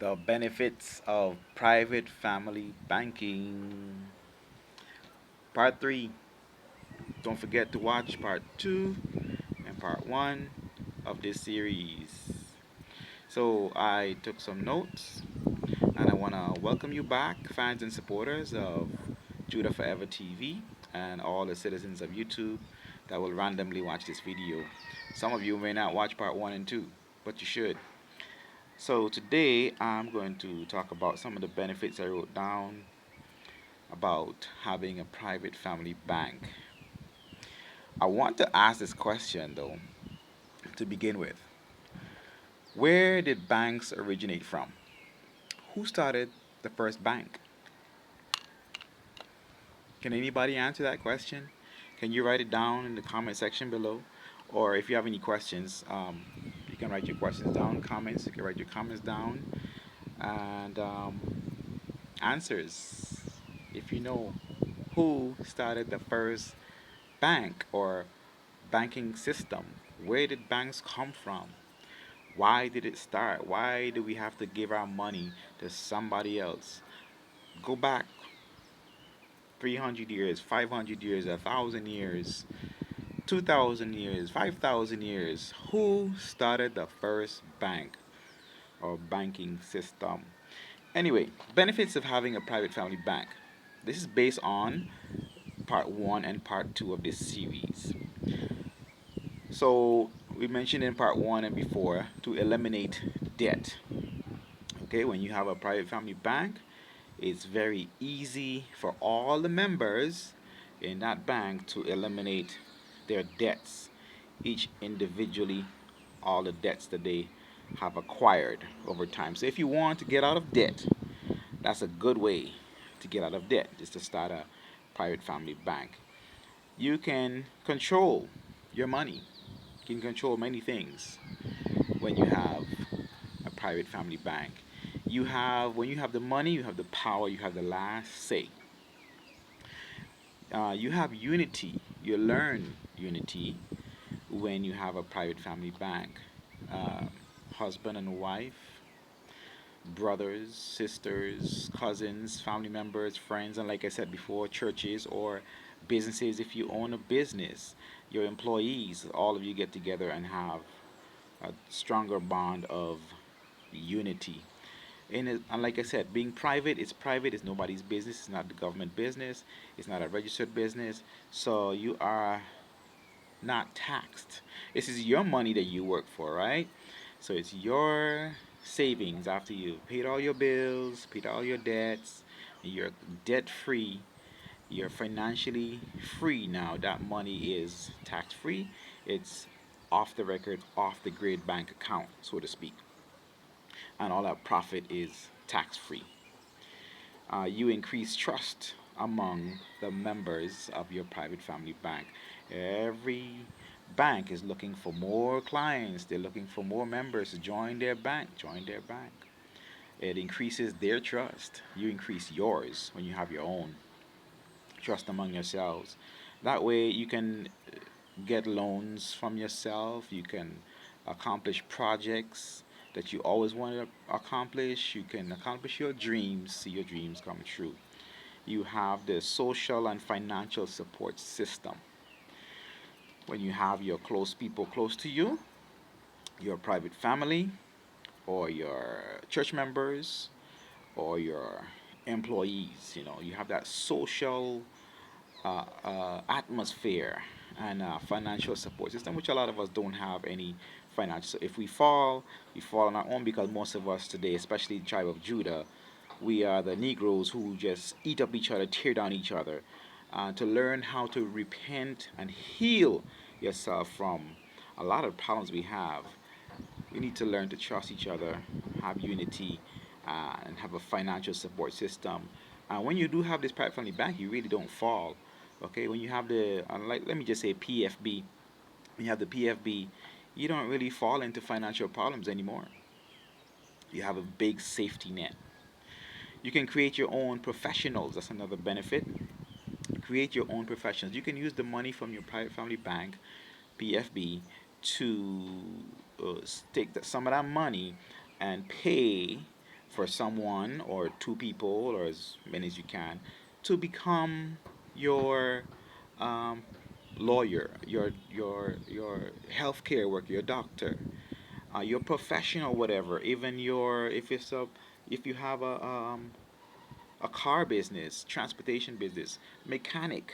The benefits of private family banking. Part 3. Don't forget to watch part 2 and part 1 of this series. So, I took some notes and I want to welcome you back, fans and supporters of Judah Forever TV and all the citizens of YouTube that will randomly watch this video. Some of you may not watch part 1 and 2, but you should. So today I'm going to talk about some of the benefits I wrote down about having a private family bank. I want to ask this question though to begin with. Where did banks originate from? Who started the first bank? Can anybody answer that question? Can you write it down in the comment section below? Or if you have any questions, you can write your questions down, comments. You can write your comments down and answers. If you know who started the first bank or banking system, where did banks come from? Why did it start? Why do we have to give our money to somebody else? Go back 300 years, 500 years, 1,000 years, 2,000 years, 5,000 years. Who started the first bank or banking system? Anyway, benefits of having a private family bank. This is based on part 1 and part 2 of this series. So, we mentioned in part 1 and before to eliminate debt. Okay, when you have a private family bank, it's very easy for all the members in that bank to eliminate their debts, each individually, all the debts that they have acquired over time. So, if you want to get out of debt, that's a good way to get out of debt, is to start a private family bank. You can control your money. You can control many things when you have a private family bank. When you have the money, you have the power, you have the last say. You have unity. You learn unity when you have a private family bank. Uh, Husband and wife, brothers, sisters, cousins, family members, friends, and like I said before, churches or businesses. If you own a business, your employees, all of you get together and have a stronger bond of unity. And like I said, being private, it's private, it's nobody's business, it's not the government business, it's not a registered business, so you are not taxed. This is your money that you work for, right? So it's your savings after you paid all your bills, paid all your debts, you're debt free, you're financially free now. That money is tax free. It's off the record, off the grid bank account, so to speak. And all that profit is tax free. You increase trust among the members of your private family bank. Every bank is looking for more clients, they're looking for more members to join their bank. Join their bank. It increases their trust. You increase yours when you have your own trust among yourselves. That way, you can get loans from yourself, you can accomplish projects that you always want to accomplish, you can accomplish your dreams, see your dreams come true. You have the social and financial support system. When you have your close people close to you, your private family, or your church members, or your employees, you have that social atmosphere and financial support system, which a lot of us don't have any financial. So if we fall, we fall on our own because most of us today, especially the tribe of Judah, we are the Negroes who just eat up each other, tear down each other. To learn how to repent and heal yourself from a lot of problems we have, we need to learn to trust each other, have unity, and have a financial support system. When you do have this private family bank, you really don't fall. Okay, when you have let me just say PFB, when you have the PFB, you don't really fall into financial problems anymore. You have a big safety net. You can create your own professionals. That's another benefit. Create your own professionals. You can use the money from your private family bank, PFB, to take some of that money and pay for someone or two people or as many as you can to become your um, lawyer, your healthcare worker, your doctor, your professional, whatever. Even your if you have a car business, transportation business, mechanic,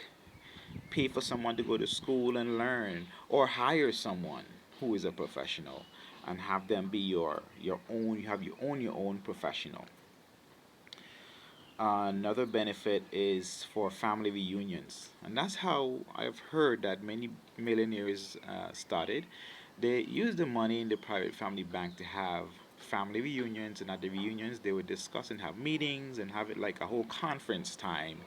pay for someone to go to school and learn, or hire someone who is a professional and have them be your own. You have your own professional. Another benefit is for family reunions, and that's how I've heard that many millionaires started. They use the money in the private family bank to have family reunions, and at the reunions they would discuss and have meetings and have it like a whole conference time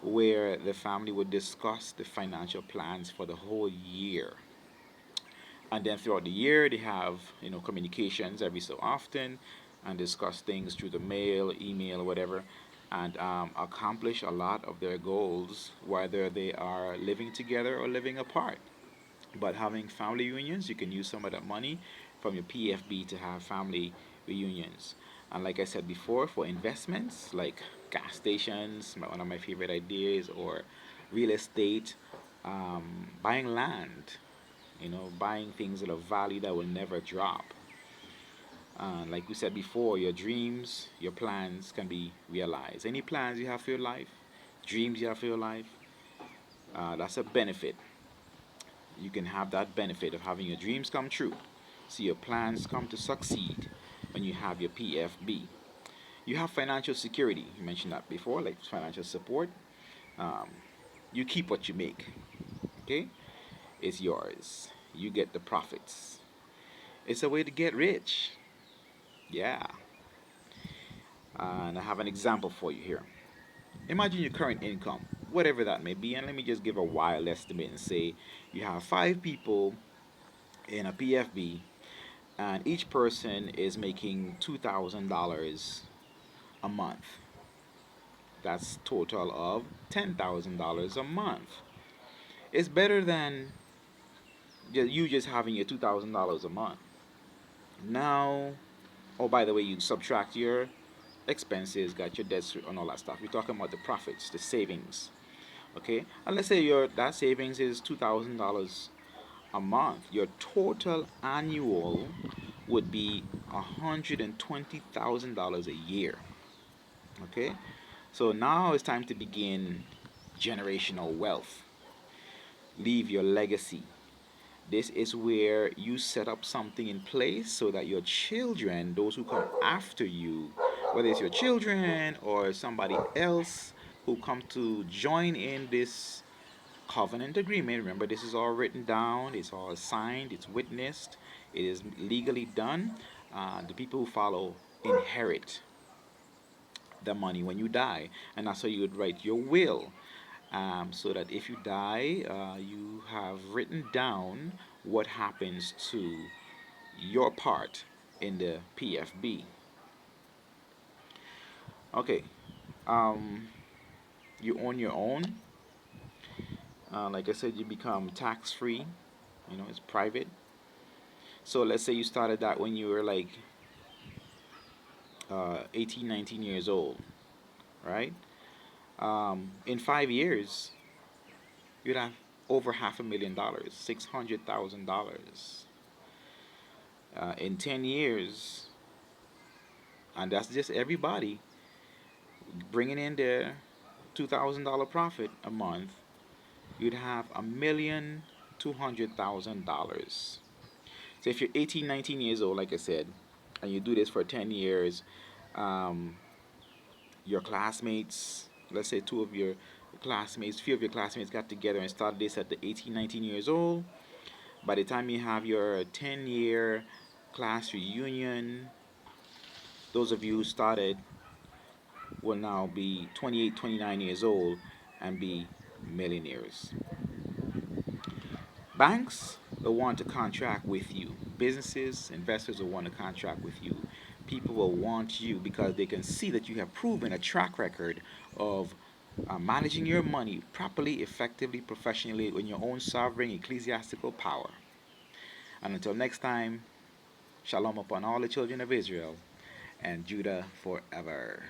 where the family would discuss the financial plans for the whole year. And then throughout the year, they have communications every so often, and discuss things through the mail, email, whatever, and accomplish a lot of their goals, whether they are living together or living apart. But having family reunions, you can use some of that money from your PFB to have family reunions. And like I said before, for investments like gas stations, one of my favorite ideas, or real estate, buying land, buying things at a value that will never drop. Like we said before, your dreams, your plans can be realized. Any plans you have for your life, dreams you have for your life, that's a benefit. You can have that benefit of having your dreams come true. See your plans come to succeed when you have your PFB. You have financial security. You mentioned that before, like financial support. Um, you keep what you make. Okay, it's yours. You get the profits. It's a way to get rich. Yeah. And I have an example for you here. Imagine your current income, whatever that may be, and let me just give a wild estimate and say you have five people in a PFB, and each person is making $2,000 a month. That's total of $10,000 a month. It's better than you just having your $2,000 a month. Now, oh, by the way, you subtract your expenses, got your debts and all that stuff. We're talking about the profits, the savings. Okay, and let's say your that savings is $2,000 a month. Your total annual would be $120,000 a year. Okay, so now it's time to begin generational wealth. Leave your legacy. This is where you set up something in place so that your children, those who come after you, whether it's your children or somebody else who come to join in this covenant agreement, remember this is all written down, it's all signed, it's witnessed, it is legally done. The people who follow inherit the money when you die, and that's how you would write your will, so that if you die, you have written down what happens to your part in the PFB. Okay, um, you own your own. Like I said, you become tax free. It's private. So let's say you started that when you were like 18, 19 years old, right? In 5 years, you'd have over $500,000, $600,000. In 10 years, and that's just everybody bringing in their $2,000 profit a month, you'd have $1,200,000. So if you're 18, 19 years old, like I said, and you do this for 10 years, um, your classmates, let's say two of your classmates, few of your classmates got together and started this at the 18, 19 years old. By the time you have your 10-year class reunion, those of you who started will now be 28, 29 years old and be millionaires. Banks will want to contract with you. Businesses, investors will want to contract with you. People will want you because they can see that you have proven a track record of managing your money properly, effectively, professionally in your own sovereign ecclesiastical power. And until next time, shalom upon all the children of Israel, and Judah forever.